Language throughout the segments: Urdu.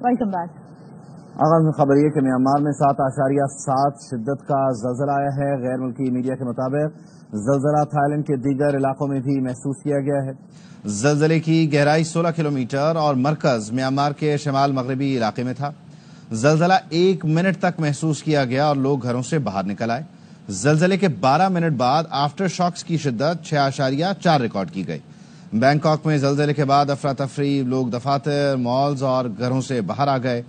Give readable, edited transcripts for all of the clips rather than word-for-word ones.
Welcome back. آغاز میں خبر یہ کہ میانمار میں 7.7 شدت کا زلزلہ آیا ہے۔ غیر ملکی میڈیا کے مطابق زلزلہ تھائی لینڈ کے دیگر علاقوں میں بھی محسوس کیا گیا ہے۔ زلزلے کی گہرائی 16 کلومیٹر اور مرکز میانمار کے شمال مغربی علاقے میں تھا۔ زلزلہ 1 منٹ تک محسوس کیا گیا اور لوگ گھروں سے باہر نکل آئے۔ زلزلے کے 12 منٹ بعد آفٹر شاکس کی شدت 6.4 ریکارڈ کی گئی۔ بینکاک میں زلزلے کے بعد افراتفری، لوگ دفاتر، مالز اور گھروں سے باہر آ گئے۔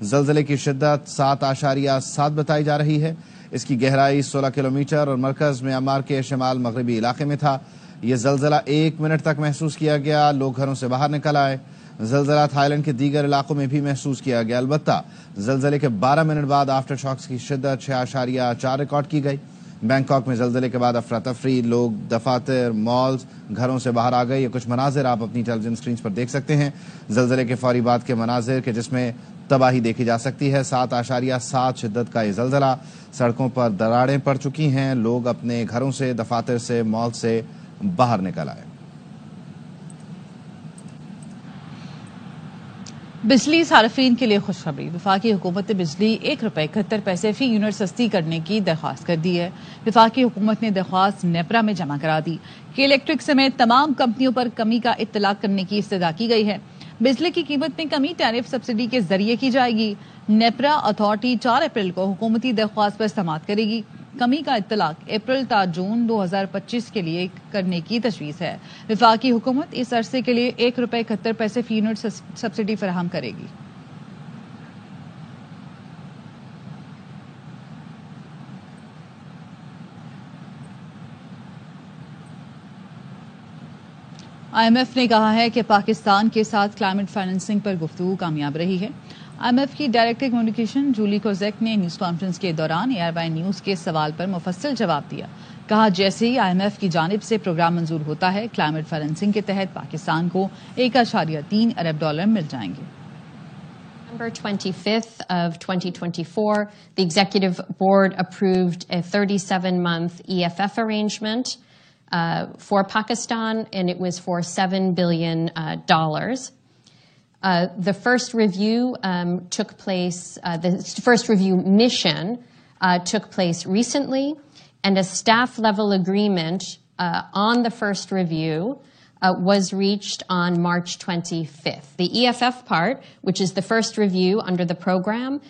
زلزلے کی شدت 7.7 بتائی جا رہی ہے۔ اس کی گہرائی 16 کلومیٹر اور مرکز میانمار کے شمال مغربی علاقے میں تھا۔ یہ زلزلہ 1 منٹ تک محسوس کیا گیا، لوگ گھروں سے باہر نکل آئے۔ زلزلہ تھائی لینڈ کے دیگر علاقوں میں بھی محسوس کیا گیا، البتہ زلزلے کے 12 منٹ بعد آفٹر شاکس کی شدت 6.4 ریکارڈ کی گئی۔ بینکاک میں زلزلے کے بعد افراتفری، لوگ دفاتر، مالز، گھروں سے باہر آ گئے۔ یہ کچھ مناظر آپ اپنی ٹیلی ویژن سکرینز پر دیکھ سکتے ہیں۔ زلزلے کے فوری بعد کے مناظر کہ جس میں تباہی دیکھی جا سکتی ہے۔ 7.7 شدت کا یہ زلزلہ، سڑکوں پر دراڑیں پڑ چکی ہیں، لوگ اپنے گھروں سے، دفاتر سے، مال سے باہر نکل آئے۔ بجلی صارفین کے لیے خوشخبری۔ وفاقی حکومت نے بجلی 1 روپے 71 پیسے فی یونٹ سستی کرنے کی درخواست کر دی ہے۔ وفاقی حکومت نے درخواست نیپرا میں جمع کرا دی کہ الیکٹرک سمیت تمام کمپنیوں پر کمی کا اطلاق کرنے کی استدعا کی گئی ہے۔ بجلی کی قیمت میں کمی ٹیرف سبسڈی کے ذریعے کی جائے گی۔ نیپرا اتھارٹی 4 اپریل کو حکومتی درخواست پر سماعت کرے گی۔ کمی کا اطلاق اپریل تا جون 2025 کے لیے کرنے کی تجویز ہے۔ وفاقی حکومت اس عرصے کے لیے 1 روپے 71 پیسے فی یونٹ سبسڈی فراہم کرے گی۔ آئی ایم ایف نے کہا ہے کہ پاکستان کے ساتھ کلائمیٹ فائنینسنگ پر گفتگو کامیاب رہی ہے۔ آئی ایم ایف کی ڈائریکٹر کمیونیکیشن جولی کوزیک نے نیوز کانفرنس کے دوران ایئر بائی نیوز کے سوال پر مفصل جواب دیا۔ کہا جیسے ہی آئی ایم ایف کی جانب سے پروگرام منظور ہوتا ہے، کلائمیٹ فائنینسنگ کے تحت پاکستان کو $1.3 ارب مل جائیں گے۔ November 25th of 2024, the Executive Board approved a 37-month EFF arrangement for Pakistan, and it was for $7 billion. The first review took place, the first review mission took place recently, and a staff-level agreement on the first review was reached on March 25th. The EFF part, which is the first review under the program,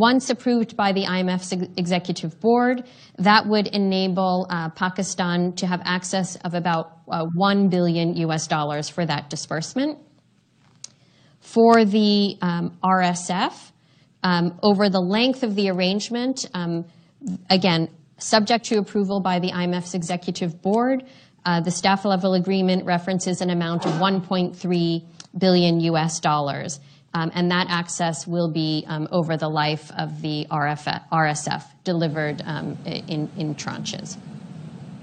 once approved by the IMF's Executive Board, that would enable Pakistan to have access of about $1 billion for that disbursement. For the RSF, over the length of the arrangement, again, subject to approval by the IMF's Executive Board, the staff-level agreement references an amount of $1.3 billion. And that access will be over the life of the RSF, delivered in tranches.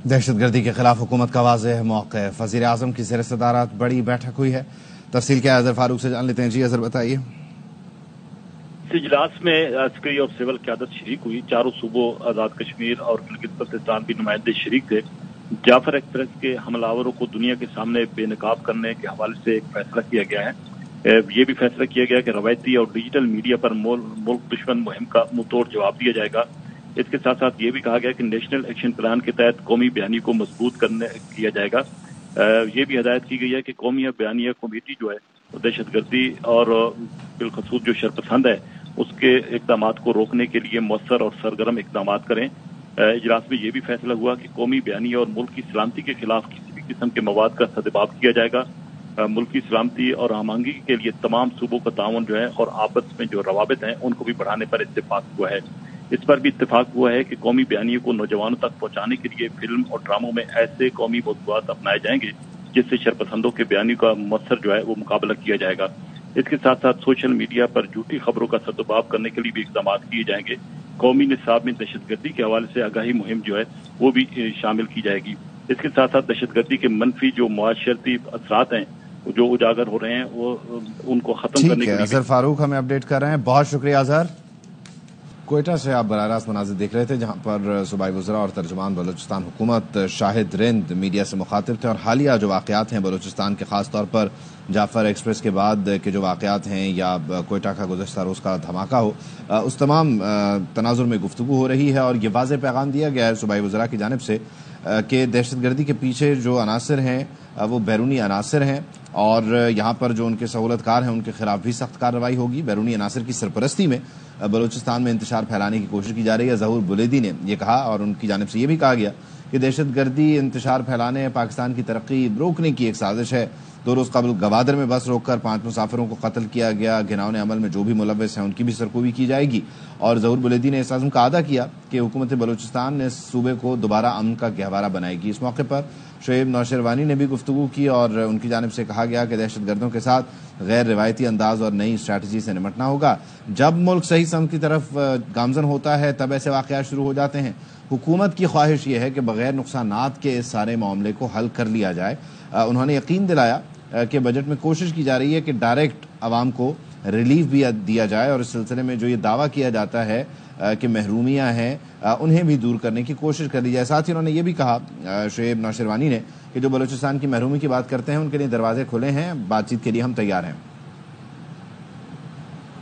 دہشت گردی کے خلاف حکومت کا واضح موقف۔ وزیر اعظم کی زیر صدارت بڑی بیٹھک ہوئی ہے۔ تفصیل کیا اظہر فاروق سے جان لیتے ہیں۔ جی اظہر بتائیے۔ اس اجلاس میں عسکری اور سول قیادت شریک ہوئی۔ چاروں صوبوں آزاد کشمیر اور گلگت بلتستان بھی نمائندے شریک تھے۔ جعفر ایکسپریس کے حملہ آوروں کو دنیا کے سامنے بے نقاب کرنے کے حوالے سے ایک فیصلہ کیا گیا ہے۔ یہ بھی فیصلہ کیا گیا کہ روایتی اور ڈیجیٹل میڈیا پر ملک دشمن مہم کا منہ توڑ جواب دیا جائے گا۔ اس کے ساتھ ساتھ یہ بھی کہا گیا کہ نیشنل ایکشن پلان کے تحت قومی بیانیے کو مضبوط کیا جائے گا۔ یہ بھی ہدایت کی گئی ہے کہ قومی بیانیہ کمیٹی جو ہے دہشت گردی اور بالخصوص جو شرپسند ہے اس کے اقدامات کو روکنے کے لیے مؤثر اور سرگرم اقدامات کریں۔ اجلاس میں یہ بھی فیصلہ ہوا کہ قومی بیانیہ اور ملک کی سلامتی کے خلاف کسی بھی قسم کے مواد کا سدباب کیا جائے گا۔ ملک کی سلامتی اور ہم آہنگی کے لیے تمام صوبوں کا تعاون جو ہے اور آپس میں جو روابط ہیں ان کو بھی بڑھانے پر اتفاق ہوا ہے۔ اس پر بھی اتفاق ہوا ہے کہ قومی بیانیے کو نوجوانوں تک پہنچانے کے لیے فلم اور ڈراموں میں ایسے قومی موضوعات اپنائے جائیں گے جس سے شرپسندوں کے بیانیوں کا مؤثر جو ہے وہ مقابلہ کیا جائے گا۔ اس کے ساتھ ساتھ سوشل میڈیا پر جھوٹی خبروں کا سدباب کرنے کے لیے بھی اقدامات کیے جائیں گے۔ قومی نصاب میں دہشت گردی کے حوالے سے آگاہی مہم جو ہے وہ بھی شامل کی جائے گی۔ اس کے ساتھ ساتھ دہشت گردی کے منفی جو معاشرتی اثرات ہیں جو اجاگر ہو رہے ہیں وہ ان کو ختم کرنے کے لیے۔ اظہر فاروق ہمیں اپڈیٹ کر رہے ہیں، بہت شکریہ اظہر۔ کوئٹہ سے آپ براہ راست مناظر دیکھ رہے تھے جہاں پر صوبائی وزراء اور ترجمان بلوچستان حکومت شاہد رند میڈیا سے مخاطب تھے، اور حالیہ جو واقعات ہیں بلوچستان کے، خاص طور پر جعفر ایکسپریس کے بعد کے جو واقعات ہیں یا کوئٹہ کا گزشتہ روز کا دھماکہ ہو، اس تمام تناظر میں گفتگو ہو رہی ہے، اور یہ واضح پیغام دیا گیا ہے صوبائی وزراء کی جانب سے کہ دہشت گردی کے پیچھے جو عناصر ہیں وہ بیرونی عناصر ہیں، اور یہاں پر جو ان کے سہولت کار ہیں ان کے خلاف بھی سخت کارروائی ہوگی۔ بیرونی عناصر کی سرپرستی میں بلوچستان میں انتشار پھیلانے کی کوشش کی جا رہی ہے۔ ظہور بلیدی نے یہ کہا، اور ان کی جانب سے یہ بھی کہا گیا کہ دہشت گردی انتشار پھیلانے پاکستان کی ترقی روکنے کی ایک سازش ہے۔ 2 روز قبل گوادر میں بس روک کر 5 مسافروں کو قتل کیا گیا، گھناؤنے عمل میں جو بھی ملوث ہیں ان کی بھی سرکوبی کی جائے گی، اور ظہور بلیدی نے اس عزم کا اعادہ کیا کہ حکومت بلوچستان نے صوبے کو دوبارہ امن کا گہوارہ بنائے گی۔ اس موقع پر شعیب نوشیروانی نے بھی گفتگو کی، اور ان کی جانب سے کہا گیا کہ دہشت گردوں کے ساتھ غیر روایتی انداز اور نئی اسٹریٹجی سے نمٹنا ہوگا۔ جب ملک صحیح سمت کی طرف گامزن ہوتا ہے تب ایسے واقعات شروع ہو جاتے ہیں۔ حکومت کی خواہش یہ ہے کہ بغیر نقصانات کے اس سارے معاملے کو حل کر لیا جائے۔ انہوں نے یقین دلایا کہ بجٹ میں کوشش کی جا رہی ہے کہ ڈائریکٹ عوام کو ریلیف بھی دیا جائے، اور اس سلسلے میں جو یہ دعویٰ کیا جاتا ہے کہ محرومیاں ہیں انہیں بھی دور کرنے کی کوشش کر لی جائے۔ ساتھ ہی انہوں نے یہ بھی کہا شعیب نوشیروانی نے کہ جو بلوچستان کی محرومی کی بات کرتے ہیں ان کے لیے دروازے کھلے ہیں، بات چیت کے لیے ہم تیار ہیں۔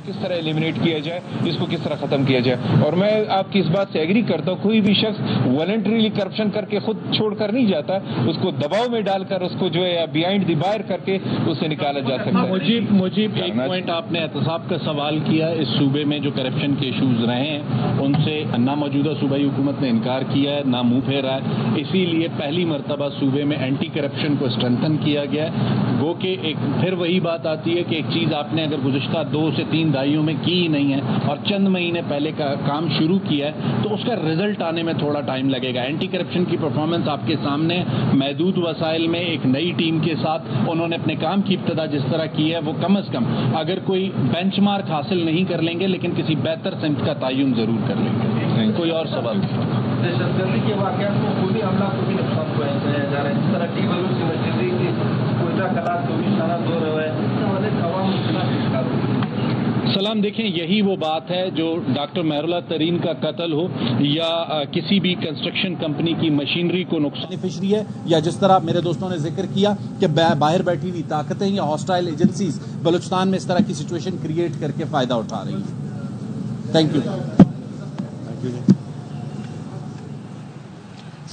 کس طرح ایلیمنیٹ کیا جائے، اس کو کس طرح ختم کیا جائے، اور میں آپ کی اس بات سے ایگری کرتا ہوں، کوئی بھی شخص والنٹریلی کرپشن کر کے خود چھوڑ کر نہیں جاتا، اس کو دباؤ میں ڈال کر اس کو جو ہے بیہائنڈ دی بائر کر کے اس سے نکالا جا سکتا ہے۔ مجیب ایک پوائنٹ آپ نے احتساب کا سوال کیا، اس صوبے میں جو کرپشن کے ایشوز رہے ہیں ان سے نہ موجودہ صوبائی حکومت نے انکار کیا ہے نہ منہ پھیرا ہے، اسی لیے پہلی مرتبہ صوبے میں اینٹی کرپشن کو اسٹرینتھن کیا گیا ہے۔ گو کہ ایک پھر وہی بات آتی ہے کہ ایک چیز آپ نے اگر گزشتہ 2 سے 3 دہائیوں میں کی ہی نہیں ہے اور چند مہینے پہلے کا کام شروع کیا ہے تو اس کا رزلٹ آنے میں تھوڑا ٹائم لگے گا۔ اینٹی کرپشن کی پرفارمنس آپ کے سامنے، محدود وسائل میں ایک نئی ٹیم کے ساتھ انہوں نے اپنے کام کی ابتدا جس طرح کی ہے وہ کم از کم اگر کوئی بینچ مارک حاصل نہیں کر لیں گے لیکن کسی بہتر سمت کا تعین ضرور کر لیں گے۔ کوئی اور سوال؟ دہشت گردی کے واقعات کو خودی حملہ کو بھی نقصان پہنچایا جا رہا ہے، جس طرح ٹی بلوچ یونیورسٹی کی کوئٹہ کلاس کو بھی نشانہ دور ہوا ہے، اس سے والے عوام سلام، دیکھیں یہی وہ بات ہے جو ڈاکٹر مہر اللہ ترین کا قتل ہو یا کسی بھی کنسٹرکشن کمپنی کی مشینری کو نقصان فشری ہے، یا جس طرح میرے دوستوں نے ذکر کیا کہ باہر بیٹھی ہوئی طاقتیں یا ہاسٹائل ایجنسیز بلوچستان میں اس طرح کی سچویشن کریٹ کر کے فائدہ اٹھا رہی ہیں۔ Thank you.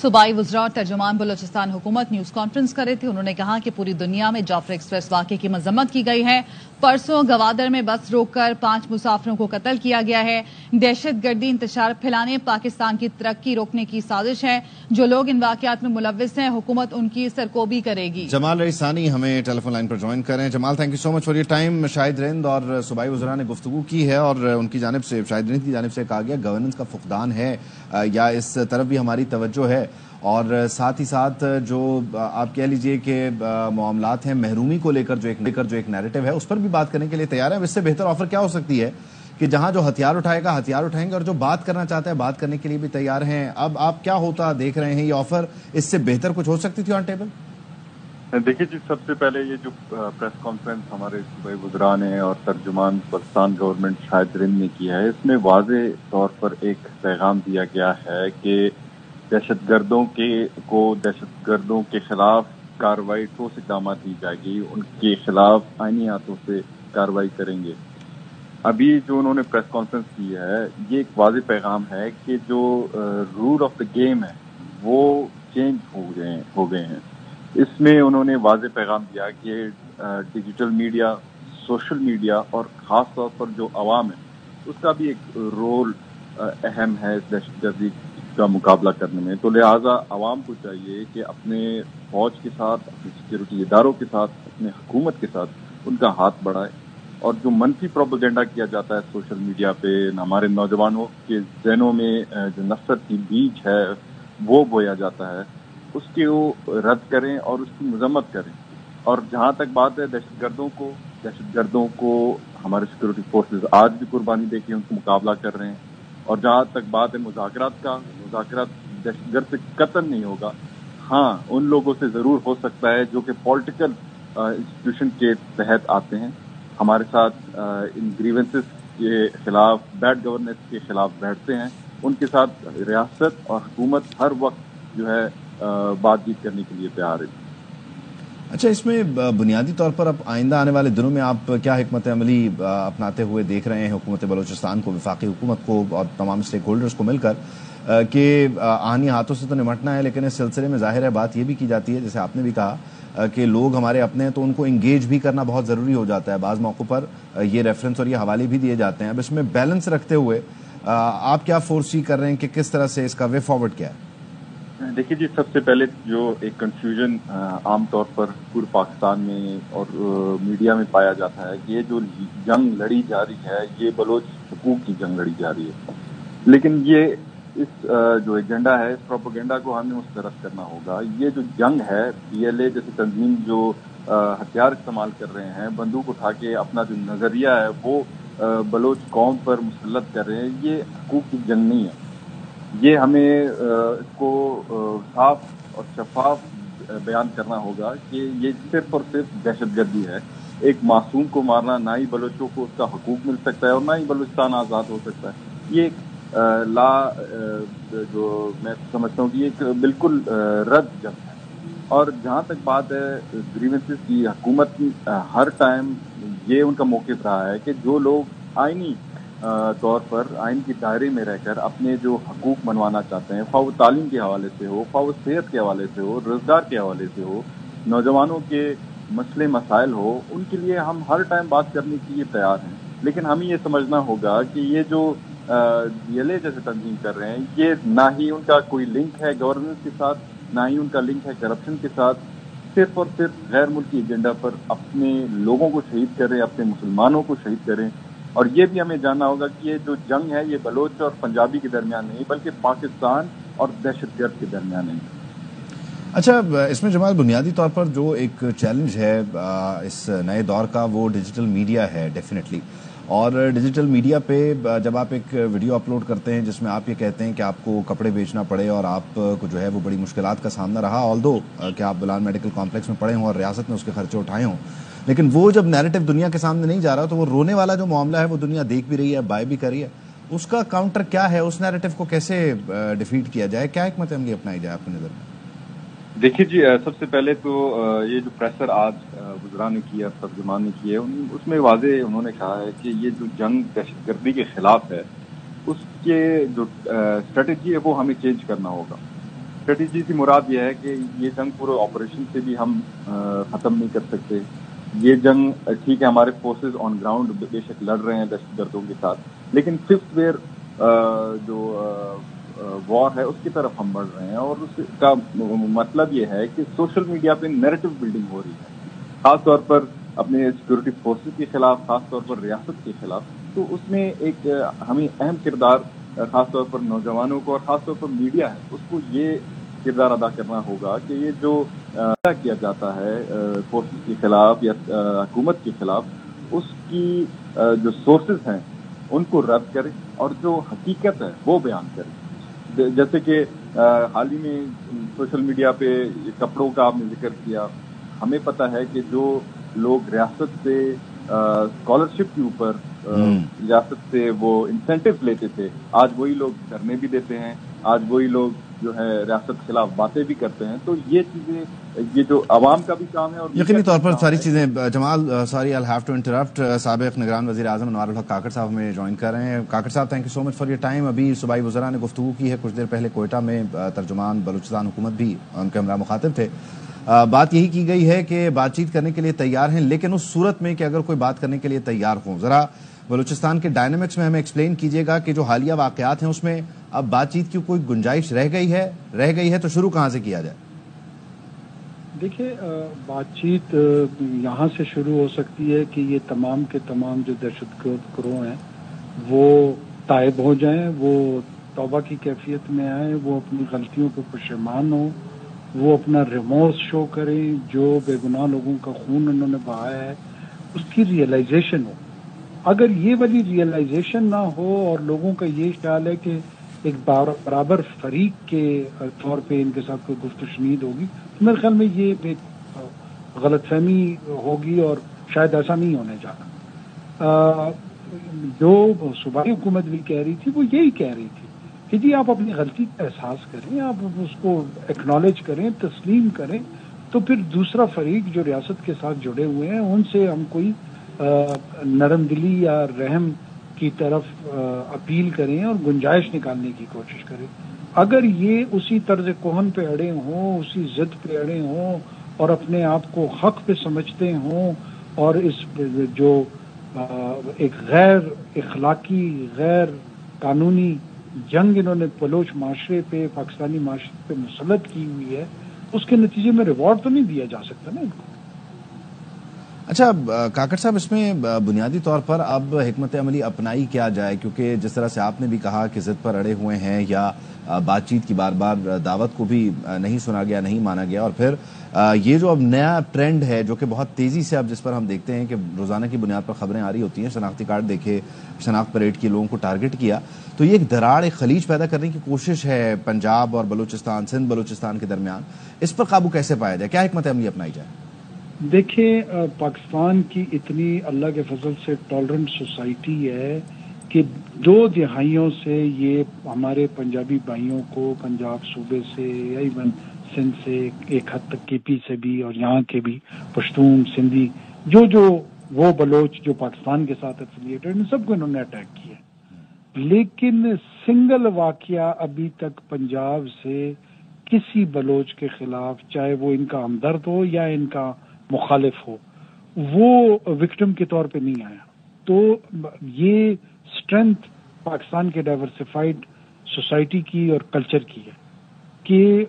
صوبائی وزراء اور ترجمان بلوچستان حکومت نیوز کانفرنس کر رہے تھے۔ انہوں نے کہا کہ پوری دنیا میں جعفر ایکسپریس واقعے کی مذمت کی گئی ہے۔ پرسوں گوادر میں بس روک کر 5 مسافروں کو قتل کیا گیا ہے۔ دہشت گردی انتشار پھیلانے پاکستان کی ترقی روکنے کی سازش ہے۔ جو لوگ ان واقعات میں ملوث ہیں حکومت ان کی سرکوبی کرے گی۔ جمال رئیسانی ہمیں ٹیلی فون لائن پر جوائن کریں۔ Jamal, thank you so much for your time. Shahid Rind اور صوبائی وزراء نے گفتگو کی ہے، اور ان کی جانب سے، شاہد رند کی جانب سے کہا گیا گورننس کا فقدان ہے، یا اس طرف بھی ہماری توجہ ہے، اور ساتھ ہی ساتھ جو آپ کہہ لیجئے کہ معاملات ہیں محرومی کو لے کر جو ایک نیریٹو ہے اس پر بھی بات کرنے کے لیے تیار ہے۔ اس سے بہتر آفر کیا ہو سکتی ہے کہ جہاں جو ہتھیار اٹھائے گا ہتھیار اٹھائیں گے، اور جو بات کرنا چاہتا ہے بات کرنے کے لیے بھی تیار ہیں۔ اب آپ کیا ہوتا دیکھ رہے ہیں؟ یہ آفر اس سے بہتر کچھ ہو سکتی تھی آن ٹیبل؟ دیکھیے جی، سب سے پہلے یہ جو پریس کانفرنس ہمارے صوبائی وزراء نے اور ترجمان پاکستان گورنمنٹ شاہد رند نے کیا ہے، اس میں واضح طور پر ایک پیغام دیا گیا ہے کہ دہشت گردوں کے خلاف کارروائی ٹھوس اقدامات دی جائے گی، ان کے خلاف آئینی ہاتھوں سے کارروائی کریں گے۔ ابھی جو انہوں نے پریس کانفرنس کی ہے یہ ایک واضح پیغام ہے کہ جو رول آف دا گیم ہے وہ چینج ہو گئے ہیں۔ اس میں انہوں نے واضح پیغام دیا کہ ڈیجیٹل میڈیا، سوشل میڈیا اور خاص طور پر جو عوام ہے اس کا بھی ایک رول اہم ہے اس دہشت گردی کا مقابلہ کرنے میں۔ تو لہٰذا عوام کو چاہیے کہ اپنے فوج کے ساتھ، اپنے سیکورٹی اداروں کے ساتھ، اپنے حکومت کے ساتھ ان کا ہاتھ بڑھائے، اور جو منفی پروپیگنڈا کیا جاتا ہے سوشل میڈیا پہ ہمارے نوجوانوں کے ذہنوں میں جو نفرت کی بیج ہے وہ بویا جاتا ہے، اس کے وہ رد کریں اور اس کی مذمت کریں۔ اور جہاں تک بات ہے دہشت گردوں کو ہمارے سیکورٹی فورسز آج بھی قربانی دے کے ان کو مقابلہ کر رہے ہیں۔ اور جہاں تک بات ہے مذاکرات دہشت گرد سے قتل نہیں ہوگا، ہاں ان لوگوں سے ضرور ہو سکتا ہے جو کہ پولیٹیکل انسٹیٹیوشن کے تحت آتے ہیں، ہمارے ساتھ ان گریونسز کے خلاف، بیڈ گورننس کے خلاف بیٹھتے ہیں، ان کے ساتھ ریاست اور حکومت ہر وقت جو ہے بات چیت کرنے کے لیے تیار ہے۔ اچھا، اس میں بنیادی طور پر اب آئندہ آنے والے دنوں میں آپ کیا حکمت عملی اپناتے ہوئے دیکھ رہے ہیں حکومت بلوچستان کو، وفاقی حکومت کو اور تمام اسٹیک ہولڈرز کو مل کر کہ آہنی ہاتھوں سے تو نمٹنا ہے، لیکن اس سلسلے میں ظاہر ہے بات یہ بھی کی جاتی ہے، جیسے آپ نے بھی کہا کہ لوگ ہمارے اپنے ہیں تو ان کو انگیج بھی کرنا بہت ضروری ہو جاتا ہے، بعض موقعوں پر یہ ریفرنس اور یہ حوالے بھی دیے جاتے ہیں۔ اب اس میں بیلنس رکھتے ہوئے آپ کیا فورسی کر رہے ہیں کہ کس طرح سے اس کا وے فارورڈ کیا ہے؟ دیکھیے جی، سب سے پہلے جو ایک کنفیوژن عام طور پر پورے پاکستان میں اور میڈیا میں پایا جاتا ہے کہ یہ جو جنگ لڑی جا رہی ہے یہ بلوچ حقوق کی جنگ لڑی جا رہی ہے، لیکن یہ اس جو ایجنڈا ہے، اس پروپیگنڈا کو ہمیں مسترد کرنا ہوگا۔ یہ جو جنگ ہے، PLA جیسی تنظیم جو ہتھیار استعمال کر رہے ہیں، بندوق اٹھا کے اپنا جو نظریہ ہے وہ بلوچ قوم پر مسلط کر رہے ہیں، یہ حقوق کی جنگ نہیں ہے۔ یہ ہمیں اس کو صاف اور شفاف بیان کرنا ہوگا کہ یہ صرف اور صرف دہشت گردی ہے۔ ایک معصوم کو مارنا، نہ ہی بلوچوں کو اس کا حقوق مل سکتا ہے اور نہ ہی بلوچستان آزاد ہو سکتا ہے۔ یہ جو میں سمجھتا ہوں کہ یہ ایک بالکل رد جنگ ہے۔ اور جہاں تک بات ہے گریونسز کی، حکومت ہر ٹائم یہ ان کا موقف رہا ہے کہ جو لوگ آئینی طور پر آئین کی دائرے میں رہ کر اپنے جو حقوق منوانا چاہتے ہیں، خواہ وہ تعلیم کے حوالے سے ہو، خواہ وہ صحت کے حوالے سے ہو، روزگار کے حوالے سے ہو، نوجوانوں کے مسئلے مسائل ہو، ان کے لیے ہم ہر ٹائم بات کرنے کے لیے تیار ہیں۔ لیکن ہمیں یہ سمجھنا ہوگا کہ یہ جو DLA جیسے تنظیم کر رہے ہیں، یہ نہ ہی ان کا کوئی لنک ہے گورننس کے ساتھ، نہ ہی ان کا لنک ہے کرپشن کے ساتھ، صرف اور صرف غیر ملکی ایجنڈا پر اپنے لوگوں کو شہید کریں، اپنے مسلمانوں کو شہید کریں۔ اور یہ بھی ہمیں جاننا ہوگا کہ یہ جو جنگ ہے یہ بلوچ اور پنجابی کے درمیان نہیں، بلکہ پاکستان اور دہشت گرد کے درمیان نہیں۔ اچھا، اس میں جمال بنیادی طور پر جو ایک چیلنج ہے اس نئے دور کا وہ ڈیجیٹل میڈیا ہے ڈیفینیٹلی، اور ڈیجیٹل میڈیا پہ جب آپ ایک ویڈیو اپلوڈ کرتے ہیں جس میں آپ یہ کہتے ہیں کہ آپ کو کپڑے بیچنا پڑے اور آپ کو جو ہے وہ بڑی مشکلات کا سامنا رہا، آلدو کہ آپ بلال میڈیکل کمپلیکس میں پڑے ہوں اور ریاست میں اس کے خرچے اٹھائے ہوں، لیکن وہ جب نیریٹو دنیا کے سامنے نہیں جا رہا تو وہ رونے والا جو معاملہ ہے وہ دنیا دیکھ بھی رہی ہے، بائی بھی کر رہی ہے، اس کا کاؤنٹر کیا ہے؟ اس نیریٹو کو کیسے ڈیفیٹ کیا جائے؟ کیا حکمت عملی اپنائی جائے آپ کی نظر میں؟ دیکھیے جی، سب سے پہلے تو یہ جو پریسر آج وزراء نے کیا، ترجمان نے کیے، اس میں واضح انہوں نے کہا ہے کہ یہ جو جنگ دہشت گردی کے خلاف ہے اس کے جو اسٹریٹجی ہے وہ ہمیں چینج کرنا ہوگا۔ اسٹریٹجی سے مراد یہ ہے کہ یہ جنگ پورے آپریشن سے بھی ہم ختم نہیں کر سکتے۔ یہ جنگ ٹھیک ہے، ہمارے فورسز آن گراؤنڈ بے شک لڑ رہے ہیں دہشت گردوں کے ساتھ، لیکن ففتھ ویئر جو وار ہے اس کی طرف ہم بڑھ رہے ہیں، اور اس کا مطلب یہ ہے کہ سوشل میڈیا پہ نیریٹو بلڈنگ ہو رہی ہے، خاص طور پر اپنے سیکورٹی فورسز کے خلاف، خاص طور پر ریاست کے خلاف۔ تو اس میں ایک ہمیں اہم کردار خاص طور پر نوجوانوں کو اور خاص طور پر میڈیا ہے اس کو یہ کردار ادا کرنا ہوگا کہ یہ جو کیا جاتا ہے فورسز کے خلاف یا حکومت کے خلاف، اس کی جو سورسز ہیں ان کو رد کرے اور جو حقیقت ہے وہ بیان کرے۔ جیسے کہ حال ہی میں سوشل میڈیا پہ کپڑوں کا آپ نے ذکر کیا، ہمیں پتہ ہے کہ جو لوگ ریاست سے اسکالرشپ کے اوپر ریاست سے وہ انسینٹیو لیتے تھے، آج وہی لوگ دھرنے بھی دیتے ہیں، آج وہی لوگ جو ہے ریاست کے خلاف باتیں بھی کرتے ہیں۔ تو یہ چیزیں، یہ جو عوام کا بھی کام ہے اور یقینی طور پر ساری چیزیں۔ Jamal sorry I have to interrupt, سابق نگران وزیر اعظم انوار الحق کاکڑ صاحب ہمیں جوائن کر رہے ہیں۔ کاکڑ صاحب thank you so much for your time. ابھی صوبائی وزراء نے گفتگو کی ہے، کچھ دیر پہلے کوئٹہ میں ترجمان بلوچستان حکومت بھی ان کے ہمراہ مخاطب تھے۔ بات یہی کی گئی ہے کہ بات چیت کرنے کے لیے تیار ہیں، لیکن اس صورت میں کہ اگر کوئی بات کرنے کے لیے تیار ہوں، ذرا بلوچستان کے ڈائنامکس میں ہمیں ایکسپلین کیجیے گا کہ جو حالیہ واقعات ہیں اس میں اب بات چیت کی کوئی گنجائش رہ گئی ہے تو شروع کہاں سے کیا جائے؟ دیکھیے، بات چیت یہاں سے شروع ہو سکتی ہے کہ یہ تمام کے تمام جو دہشت گرد گروہ ہیں وہ تائب ہو جائیں، وہ توبہ کی کیفیت میں آئیں، وہ اپنی غلطیوں پہ پشیمان ہوں، وہ اپنا ریمورس شو کریں، جو بے گناہ لوگوں کا خون انہوں نے بہایا ہے اس کی ریئلائزیشن ہو۔ اگر یہ والی ریئلائزیشن نہ ہو اور لوگوں کا یہ خیال ہے کہ ایک برابر فریق کے طور پہ ان کے ساتھ کوئی گفت و شنید ہوگی، تو میرے خیال میں یہ ایک غلط فہمی ہوگی اور شاید ایسا نہیں ہونے جانا۔ جو صوبائی حکومت بھی کہہ رہی تھی وہ یہی کہہ رہی تھی کہ جی آپ اپنی غلطی کا احساس کریں, آپ اس کو ایکنالج کریں, تسلیم کریں, تو پھر دوسرا فریق جو ریاست کے ساتھ جڑے ہوئے ہیں ان سے ہم کوئی نرم دلی یا رحم کی طرف اپیل کریں اور گنجائش نکالنے کی کوشش کریں. اگر یہ اسی طرز کہن پہ اڑے ہوں, اسی ضد پہ اڑے ہوں اور اپنے آپ کو حق پہ سمجھتے ہوں اور اس جو ایک غیر اخلاقی غیر قانونی جنگ انہوں نے بلوچ معاشرے پہ پاکستانی معاشرے پہ مسلط کی ہوئی ہے, اس کے نتیجے میں ریوارڈ تو نہیں دیا جا سکتا نا ان کو. اچھا کاکڑ صاحب, اس میں بنیادی طور پر اب حکمت عملی اپنائی کیا جائے, کیونکہ جس طرح سے آپ نے بھی کہا کہ ضد پر اڑے ہوئے ہیں یا بات چیت کی بار بار دعوت کو بھی نہیں سنا گیا, نہیں مانا گیا, اور پھر یہ جو اب نیا ٹرینڈ ہے جو کہ بہت تیزی سے اب جس پر ہم دیکھتے ہیں کہ روزانہ کی بنیاد پر خبریں آ رہی ہوتی ہیں, شناختی کارڈ دیکھے, شناخت پریڈ کی لوگوں کو ٹارگٹ کیا, تو یہ ایک دراڑ, ایک خلیج پیدا کرنے کی کوشش ہے پنجاب اور بلوچستان, سندھ بلوچستان کے درمیان. اس پر قابو کیسے پایا جائے, کیا حکمت عملی اپنائی جائے؟ دیکھیں, پاکستان کی اتنی اللہ کے فضل سے ٹالرنٹ سوسائٹی ہے کہ 2 دہائیوں سے یہ ہمارے پنجابی بھائیوں کو پنجاب صوبے سے یا ایون سندھ سے ایک حد تک کے پی سے بھی اور یہاں کے بھی پشتون, سندھی, جو وہ بلوچ جو پاکستان کے ساتھ ایفیلیٹڈ ہیں, سب کو انہوں نے اٹیک کیا. لیکن سنگل واقعہ ابھی تک پنجاب سے کسی بلوچ کے خلاف, چاہے وہ ان کا ہمدرد ہو یا ان کا مخالف ہو, وہ وکٹم کے طور پہ نہیں آیا. تو یہ اسٹرینتھ پاکستان کے ڈائیورسفائڈ سوسائٹی کی اور کلچر کی ہے کہ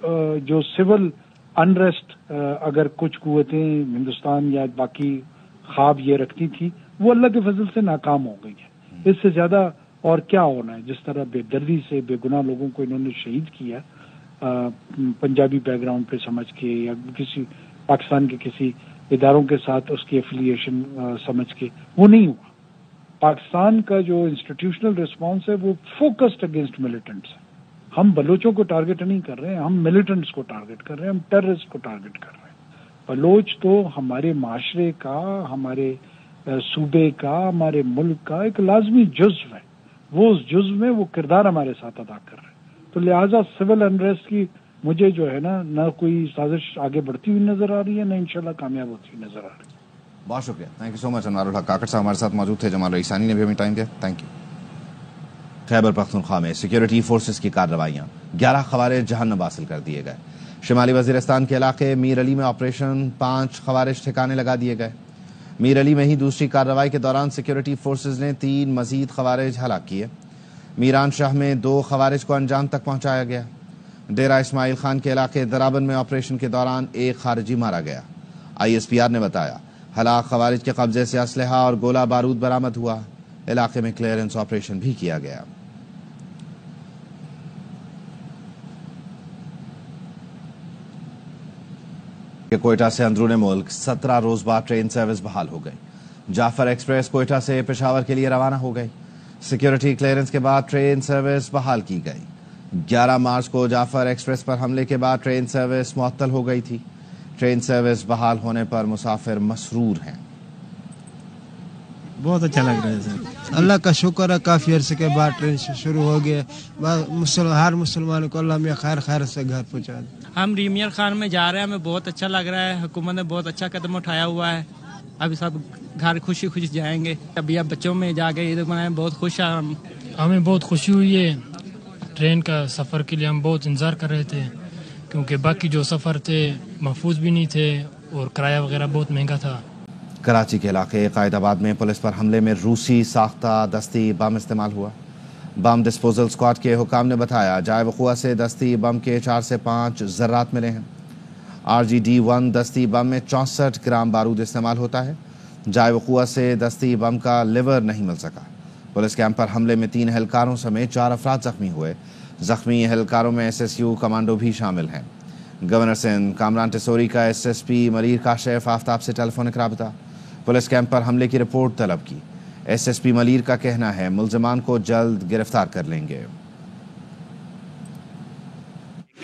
جو سول انریسٹ اگر کچھ قوتیں ہندوستان یا باقی خواب یہ رکھتی تھی وہ اللہ کے فضل سے ناکام ہو گئی ہے. اس سے زیادہ اور کیا ہونا ہے؟ جس طرح بے دردی سے بے گناہ لوگوں کو انہوں نے شہید کیا پنجابی بیک گراؤنڈ پہ سمجھ کے یا کسی پاکستان کے کسی اداروں کے ساتھ اس کی ایفیلیشن سمجھ کے, وہ نہیں ہوا. پاکستان کا جو انسٹیٹیوشنل ریسپانس ہے وہ فوکسڈ اگینسٹ ملیٹنٹس ہے. ہم بلوچوں کو ٹارگٹ نہیں کر رہے ہیں, ہم ملیٹنٹس کو ٹارگٹ کر رہے ہیں, ہم ٹیررسٹ کو ٹارگٹ کر رہے ہیں. بلوچ تو ہمارے معاشرے کا, ہمارے صوبے کا, ہمارے ملک کا ایک لازمی جزو ہے. وہ اس جزو میں وہ کردار ہمارے ساتھ ادا کر رہے ہیں. تو لہٰذا سول انریسٹ کی مجھے جو ہے نا نہ کوئی سازش آگے بڑھتی ہوئی نظر آ رہی ہے, نہ انشاءاللہ کامیاب ہوتی ہوئی نظر آ رہی ہے. بہت شکریہ, تھینک یو سو مچ. انوار الحق کاکڑ صاحب ہمارے ساتھ موجود تھے, جمال رئیسانی نے بھی ہمیں ٹائم دیا, تھینک یو. خیبر پختونخوا میں سیکیورٹی فورسز کی کارروائیاں, 11 خوارج جہنم حاصل کر دیے گئے. شمالی وزیرستان کے علاقے میر علی میں آپریشن, 5 خوارج ٹھکانے لگا دیے گئے. میر علی میں ہی دوسری کارروائی کے دوران سیکیورٹی فورسز نے 3 مزید خوارج ہلاک کیے. میران شاہ میں 2 خوارج کو انجام تک پہنچایا گیا. ڈیرہ اسماعیل خان کے علاقے درابن میں آپریشن کے دوران 1 خارجی مارا گیا. ISPR نے بتایا ہلاک خوارج کے قبضے سے اسلحہ اور گولہ بارود برآمد ہوا. علاقے میں کلیئرنس آپریشن بھی کیا گیا. کوئٹہ سے اندرون ملک 17 روز بعد ٹرین سروس بحال ہو گئی. جعفر ایکسپریس کوئٹہ سے پشاور کے لیے روانہ ہو گئی. سیکیورٹی کلیئرنس کے بعد ٹرین سروس بحال کی گئی. 11 مارچ کو جعفر ایکسپریس پر حملے کے بعد ٹرین سروس معطل ہو گئی تھی. ٹرین سروس بحال ہونے پر مسافر مسرور ہیں. بہت اچھا لگ رہا ہے سر, اللہ کا شکر ہے, کافی عرصے کے بعد ٹرین شروع ہو گیا. ہر مسلمان کو اللہ میں خیر سے گھر پہنچا دے. ہم ریمیل خان میں جا رہے ہیں, ہمیں بہت اچھا لگ رہا ہے. حکومت نے بہت اچھا قدم اٹھایا ہوا ہے. ابھی سب گھر خوشی خوشی جائیں گے. ابھی اب بچوں میں جا کے عید منائیں, بہت خوش ہیں ہم. ہمیں بہت خوشی ہوئی ہے. ٹرین کا سفر کے لیے ہم بہت انتظار کر رہے تھے, کیونکہ باقی جو سفر تھے محفوظ بھی نہیں تھے اور کرایہ وغیرہ بہت مہنگا تھا. کراچی کے علاقے قائد آباد میں پولیس پر حملے میں روسی ساختہ دستی بم استعمال ہوا. بم ڈسپوزل اسکواڈ کے حکام نے بتایا جائے وقوع سے دستی بم کے 4 سے 5 ذرات ملے ہیں. RGD-1 دستی بم میں 64 گرام بارود استعمال ہوتا ہے. جائے وقوع سے دستی بم کا لیور نہیں مل سکا. پولیس کیمپ پر حملے میں 3 اہلکاروں سمیت 4 افراد زخمی ہوئے. زخمی اہلکاروں میں SSU کمانڈو بھی شامل ہیں. گورنر سندھ کامران ٹیسوری کا SSP ملیر کاشف آفتاب سے ٹیلی فونک رابطہ. پولیس کیمپ پر حملے کی رپورٹ طلب کی. SSP ملیر کا کہنا ہے ملزمان کو جلد گرفتار کر لیں گے.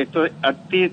138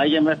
IMF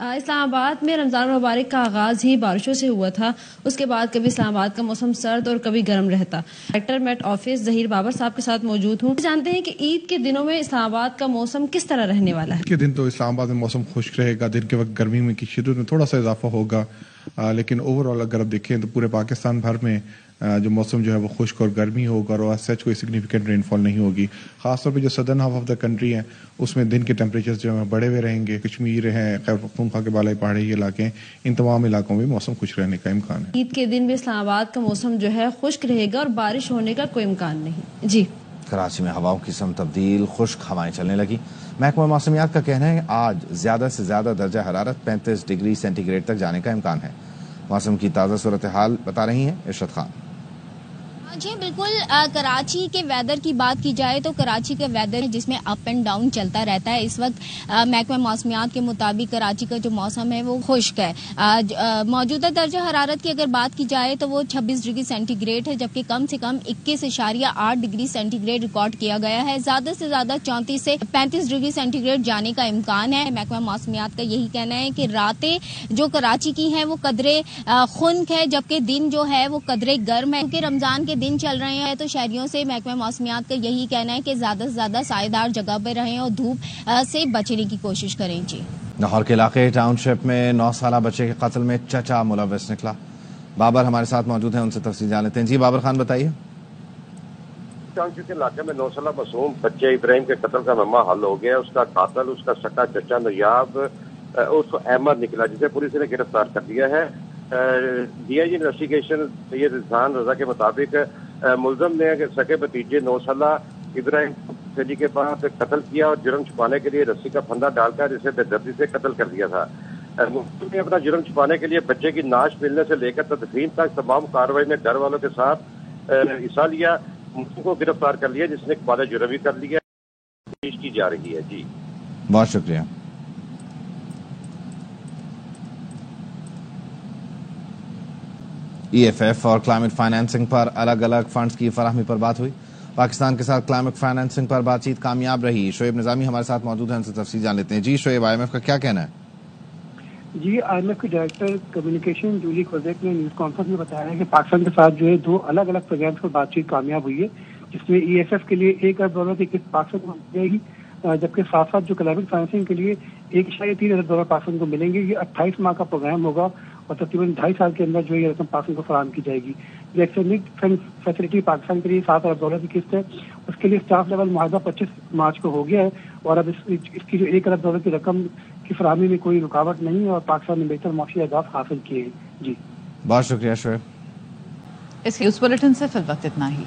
اسلام آباد میں رمضان المبارک کا آغاز ہی بارشوں سے ہوا تھا. اس کے بعد کبھی اسلام آباد کا موسم سرد اور کبھی گرم رہتا. Director met office Zaheer Babar صاحب کے ساتھ موجود ہوں. جانتے ہیں کہ عید کے دنوں میں اسلام آباد کا موسم کس طرح رہنے والا ہے. عید کے دن تو اسلام آباد میں موسم خشک رہے گا. دن کے وقت گرمی میں کی شدت میں تھوڑا سا اضافہ ہوگا, لیکن اوور آل اگر آپ دیکھیں تو پورے پاکستان بھر میں جو موسم جو ہے وہ خشک اور گرمی ہوگا اور سچ کوئی سگنیفیکنٹ رین فال نہیں ہوگی. خاص طور پہ جو southern half of the country ہے اس میں دن کے ٹیمپریچر جو ہے بڑے ہوئے رہیں گے. کشمیر ہیں, خیبر پختونخوا کے بالائی پہاڑی علاقے ہیں, ان تمام علاقوں میں موسم خشک رہنے کا امکان ہے. عید کے دن بھی اسلام آباد کا موسم جو ہے خشک رہے گا اور بارش ہونے کا کوئی امکان نہیں. جی, کراچی میں ہواؤں کی سمت تبدیل, خشک ہوائیں چلنے لگی. محکمہ موسمیات کا کہنا ہے آج زیادہ سے زیادہ درجہ حرارت 35 ڈگری سینٹی گریڈ تک جانے کا امکان ہے. موسم کی تازہ صورتحال بتا رہی ہیں ارشد خان. جی بالکل, کراچی کے ویدر کی بات کی جائے تو کراچی کا ویدر جس میں اپ اینڈ ڈاؤن چلتا رہتا ہے. اس وقت محکمہ موسمیات کے مطابق کراچی کا جو موسم ہے وہ خشک ہے. موجودہ درجہ حرارت کی اگر بات کی جائے تو وہ 26 ڈگری سینٹی گریڈ ہے, جبکہ کم سے کم 21.8 ڈگری سینٹی گریڈ ریکارڈ کیا گیا ہے. زیادہ سے زیادہ 34 سے 35 ڈگری سینٹی گریڈ جانے کا امکان ہے. محکمہ موسمیات کا یہی کہنا ہے کہ راتیں جو کراچی کی ہیں وہ قدرے خنک ہے, جبکہ دن جو ہے وہ قدرے گرم ہے. کیونکہ رمضان کے دن چل رہے ہیں تو شہریوں سے محکمہ موسمیات کا یہی کہنا ہے کہ زیادہ سے زیادہ سائے دار جگہ پہ رہیں اور دھوپ سے بچنے کی کوشش کریں. جی, لاہور کے علاقے ٹاؤن شپ میں 9 سالہ بچے کے قتل میں چچا ملوث نکلا. بابر ہمارے ساتھ موجود ہیں, ان سے تفصیل جان لیتے ہیں. جی بابر خان بتائیے. ٹاؤن شپ کے علاقے میں 9 سالہ معصوم بچے ابراہیم کے قتل کا معاملہ حل ہو گیا. اس کا قاتل اس کا سکا چچا نریاب اس احمد نکلا, جسے پولیس نے گرفتار کر دیا ہے. ڈی آئی جی انویسٹیگیشن سید اذہان رضا کے مطابق ملزم نے سکے بھتیجے 9 سالہ ابراہیم سیدی کے بعد قتل کیا اور جرم چھپانے کے لیے رسی کا پھندا ڈال کر اسے بے دردی سے قتل کر دیا تھا. ملزم نے اپنا جرم چھپانے کے لیے بچے کی نعش ملنے سے لے کر تدفین تک تمام کارروائی میں گھر والوں کے ساتھ حصہ لیا. ملزم کو گرفتار کر لیا جس نے اقبال جرم بھی کر لیا. پیش کی جا رہی ہے. جی بہت شکریہ. ای ایف ایف اور کلائمیٹ فائنینسنگ پر الگ الگ فنڈز کی فراہمی پر بات ہوئی. پاکستان کے ساتھ کلائمیٹ فائنینسنگ پر بات چیت کامیاب رہی. شعیب نظامی ہمارے ساتھ موجود ہیں, ان سے تفصیل جان لیتے ہیں. جی شعیب, آئی ایم ایف کا کیا کہنا ہے؟ جی, آئی ایم ایف کے ڈائریکٹر کمیونیکیشن جولی کوزیک نے نیوز کانفرنس میں بتایا ہے کہ پاکستان کے ساتھ جو ہے 2 الگ الگ پروگرامز پر بات چیت کامیاب ہوئی ہے, جس میں ای ایف ایف کے لیے $1 ارب کی قسط پاکستان کو مل جائے گی, جبکہ ساتھ ساتھ جو کلائمیٹ فائنینسنگ کے لیے $1.3 ارب پاکستان کو ملیں گے. یہ 28 ماہ کا پروگرام ہوگا اور تقریباً 2.5 سال کے اندر جو یہ رقم پاکستان کو فراہم کی جائے گی. جو ایکسٹینڈیڈ فیسلٹی پاکستان کے لیے $7 ارب کی قسط ہے, اس کے لیے اسٹاف لیول معاہدہ 25 مارچ کو ہو گیا ہے اور اب اس کی جو $1 ارب کی رقم کی فراہمی میں کوئی رکاوٹ نہیں ہے اور پاکستان نے بہتر معاشی اہداف حاصل کیے ہیں. جی بہت شکریہ شعیب. اس کے اس بلیٹن سے فی الوقت اتنا ہی.